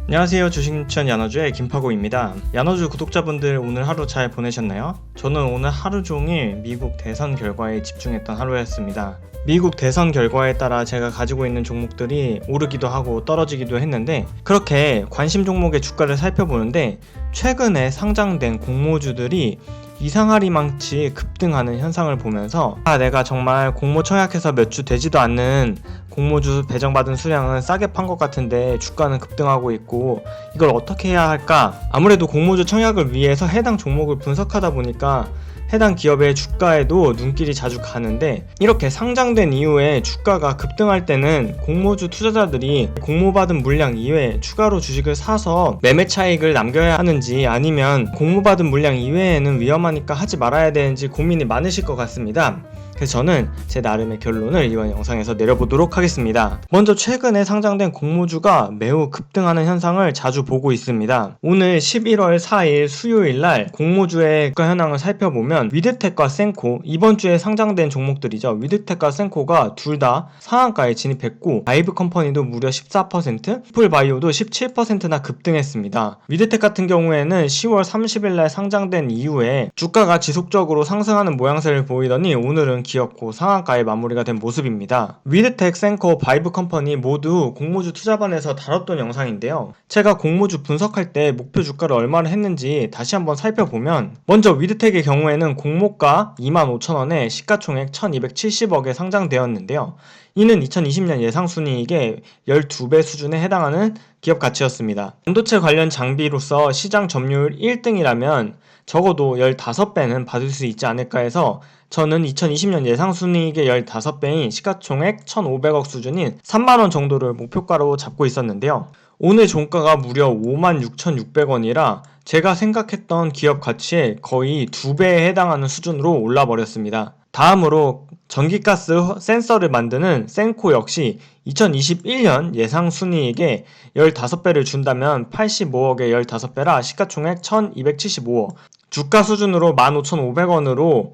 안녕하세요. 주식유치원 야너주의 김파고입니다. 야너주 구독자분들 오늘 하루 잘 보내셨나요? 저는 오늘 하루 종일 미국 대선 결과에 집중했던 하루였습니다. 미국 대선 결과에 따라 제가 가지고 있는 종목들이 오르기도 하고 떨어지기도 했는데, 그렇게 관심 종목의 주가를 살펴보는데 최근에 상장된 공모주들이 이상하리망치 급등하는 현상을 보면서 내가 정말 공모 청약해서 몇 주 되지도 않는 공모주 배정받은 수량은 싸게 판 것 같은데 주가는 급등하고 있고, 이걸 어떻게 해야 할까? 아무래도 공모주 청약을 위해서 해당 종목을 분석하다 보니까 해당 기업의 주가에도 눈길이 자주 가는데, 이렇게 상장된 이후에 주가가 급등할 때는 공모주 투자자들이 공모받은 물량 이외에 추가로 주식을 사서 매매 차익을 남겨야 하는지, 아니면 공모받은 물량 이외에는 위험하니까 하지 말아야 되는지 고민이 많으실 것 같습니다. 그래서 저는 제 나름의 결론을 이번 영상에서 내려보도록 하겠습니다. 먼저 최근에 상장된 공모주가 매우 급등하는 현상을 자주 보고 있습니다. 오늘 11월 4일 수요일날 공모주의 주가 현황을 살펴보면 위드텍과 센코, 이번 주에 상장된 종목들이죠. 위드텍과 센코가 둘 다 상한가에 진입했고, 바이브컴퍼니도 무려 14%, 푸플바이오도 17%나 급등했습니다. 위드텍 같은 경우에는 10월 30일날 상장된 이후에 주가가 지속적으로 상승하는 모양새를 보이더니 오늘은 기어코 상한가에 마무리가 된 모습입니다. 위드텍, 센코, 바이브컴퍼니 모두 공모주 투자반에서 다뤘던 영상인데요. 제가 공모주 분석할 때 목표 주가를 얼마를 했는지 다시 한번 살펴보면, 먼저 위드텍의 경우에는 공모가 25,000원에 시가총액 1270억에 상장되었는데요. 이는 2020년 예상순이익의 12배 수준에 해당하는 기업 가치였습니다. 반도체 관련 장비로서 시장 점유율 1등이라면 적어도 15배는 받을 수 있지 않을까 해서 저는 2020년 예상순이익의 15배인 시가총액 1,500억 수준인 3만원 정도를 목표가로 잡고 있었는데요. 오늘 종가가 무려 56,600원이라 제가 생각했던 기업 가치의 거의 2배에 해당하는 수준으로 올라버렸습니다. 다음으로 전기가스 센서를 만드는 센코 역시 2021년 예상 순이익에 15배를 준다면 85억에 15배라 시가총액 1275억, 주가 수준으로 15,500원으로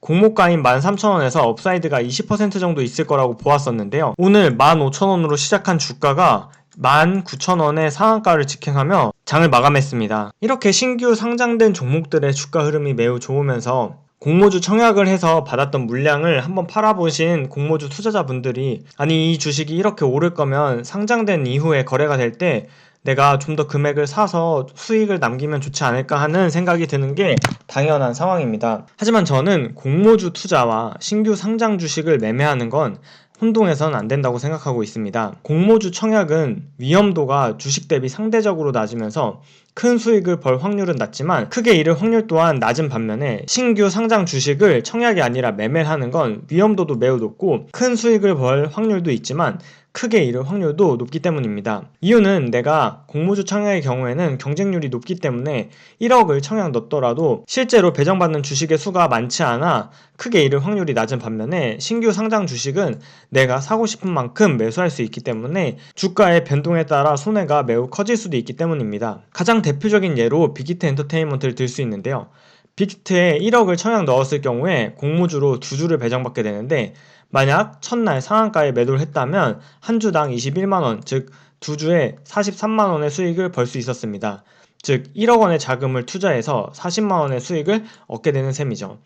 공모가인 13,000원에서 업사이드가 20% 정도 있을 거라고 보았었는데요. 오늘 15,000원으로 시작한 주가가 19,000원의 상한가를 직행하며 장을 마감했습니다. 이렇게 신규 상장된 종목들의 주가 흐름이 매우 좋으면서 공모주 청약을 해서 받았던 물량을 한번 팔아보신 공모주 투자자분들이, 아니 이 주식이 이렇게 오를 거면 상장된 이후에 거래가 될 때 내가 좀 더 금액을 사서 수익을 남기면 좋지 않을까 하는 생각이 드는 게 당연한 상황입니다. 하지만 저는 공모주 투자와 신규 상장 주식을 매매하는 건 혼동해서는 안 된다고 생각하고 있습니다. 공모주 청약은 위험도가 주식 대비 상대적으로 낮으면서 큰 수익을 벌 확률은 낮지만 크게 잃을 확률 또한 낮은 반면에, 신규 상장 주식을 청약이 아니라 매매를 하는 건 위험도도 매우 높고 큰 수익을 벌 확률도 있지만 크게 잃을 확률도 높기 때문입니다. 이유는 내가 공모주 청약의 경우에는 경쟁률이 높기 때문에 1억을 청약 넣더라도 실제로 배정받는 주식의 수가 많지 않아 크게 잃을 확률이 낮은 반면에, 신규 상장 주식은 내가 사고 싶은 만큼 매수할 수 있기 때문에 주가의 변동에 따라 손해가 매우 커질 수도 있기 때문입니다. 가장 대표적인 예로 빅히트 엔터테인먼트를 들 수 있는데요. 빅히트에 1억을 청약 넣었을 경우에 공모주로 2주를 배정받게 되는데, 만약 첫날 상한가에 매도를 했다면 한 주당 21만원, 즉 2주에 43만원의 수익을 벌 수 있었습니다. 즉 1억원의 자금을 투자해서 40만원의 수익을 얻게 되는 셈이죠.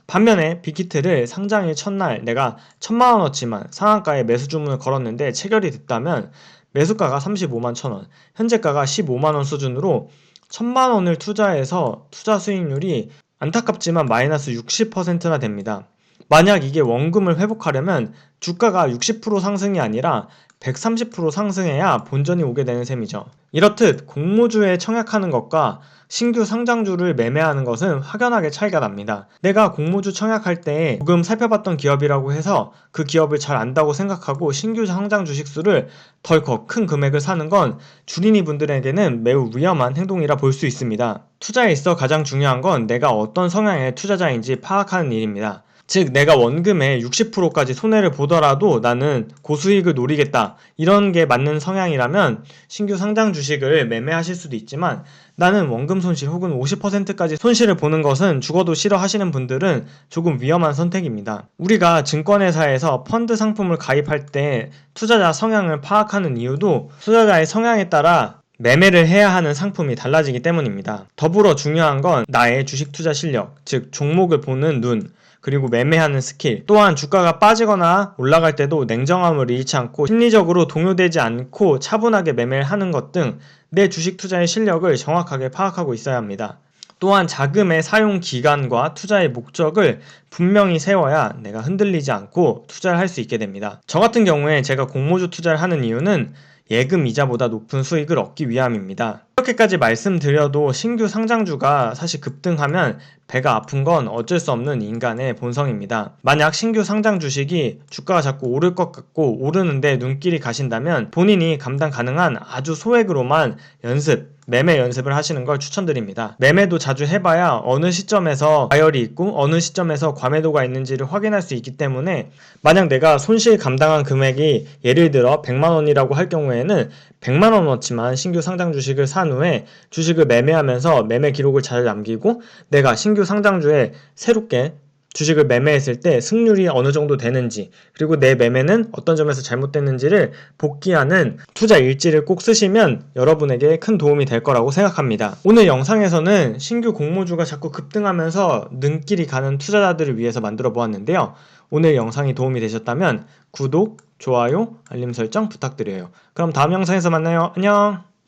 반면에 빅히트를 상장일 첫날 내가 1,000만원어치만 상한가에 매수 주문을 걸었는데 체결이 됐다면 매수가가 35만 1,000원, 현재가가 15만원 수준으로 1,000만원을 투자해서 투자 수익률이 안타깝지만 마이너스 60%나 됩니다. 만약 이게 원금을 회복하려면 주가가 60% 상승이 아니라 130% 상승해야 본전이 오게 되는 셈이죠. 이렇듯 공모주에 청약하는 것과 신규 상장주를 매매하는 것은 확연하게 차이가 납니다. 내가 공모주 청약할 때 조금 살펴봤던 기업이라고 해서 그 기업을 잘 안다고 생각하고 신규 상장 주식수를 덜컥 큰 금액을 사는 건 주린이 분들에게는 매우 위험한 행동이라 볼 수 있습니다. 투자에 있어 가장 중요한 건 내가 어떤 성향의 투자자인지 파악하는 일입니다. 즉 내가 원금의 60%까지 손해를 보더라도 나는 고수익을 노리겠다, 이런 게 맞는 성향이라면 신규 상장 주식을 매매하실 수도 있지만, 나는 원금 손실 혹은 50%까지 손실을 보는 것은 죽어도 싫어하시는 분들은 조금 위험한 선택입니다. 우리가 증권회사에서 펀드 상품을 가입할 때 투자자 성향을 파악하는 이유도 투자자의 성향에 따라 매매를 해야 하는 상품이 달라지기 때문입니다. 더불어 중요한 건 나의 주식 투자 실력, 즉 종목을 보는 눈, 그리고 매매하는 스킬, 또한 주가가 빠지거나 올라갈 때도 냉정함을 잃지 않고 심리적으로 동요되지 않고 차분하게 매매를 하는 것 등 내 주식 투자의 실력을 정확하게 파악하고 있어야 합니다. 또한 자금의 사용 기간과 투자의 목적을 분명히 세워야 내가 흔들리지 않고 투자를 할 수 있게 됩니다. 저 같은 경우에 제가 공모주 투자를 하는 이유는 예금 이자보다 높은 수익을 얻기 위함입니다. 이렇게까지 말씀드려도 신규 상장주가 사실 급등하면 배가 아픈 건 어쩔 수 없는 인간의 본성입니다. 만약 신규 상장 주식이 주가가 자꾸 오를 것 같고 오르는데 눈길이 가신다면 본인이 감당 가능한 아주 소액으로만 매매 연습을 하시는 걸 추천드립니다. 매매도 자주 해봐야 어느 시점에서 과열이 있고 어느 시점에서 과매도가 있는지를 확인할 수 있기 때문에 만약 내가 손실 감당한 금액이 예를 들어 100만 원이라고 할 경우에는 100만 원어치만 신규 상장 주식을 산 후에 주식을 매매하면서 매매 기록을 잘 남기고 내가 신규 상장주에 새롭게 주식을 매매했을 때 승률이 어느 정도 되는지, 그리고 내 매매는 어떤 점에서 잘못됐는지를 복귀하는 투자 일지를 꼭 쓰시면 여러분에게 큰 도움이 될 거라고 생각합니다. 오늘 영상에서는 신규 공모주가 자꾸 급등하면서 눈길이 가는 투자자들을 위해서 만들어 보았는데요. 오늘 영상이 도움이 되셨다면 구독, 좋아요, 알림 설정 부탁드려요. 그럼 다음 영상에서 만나요. 안녕!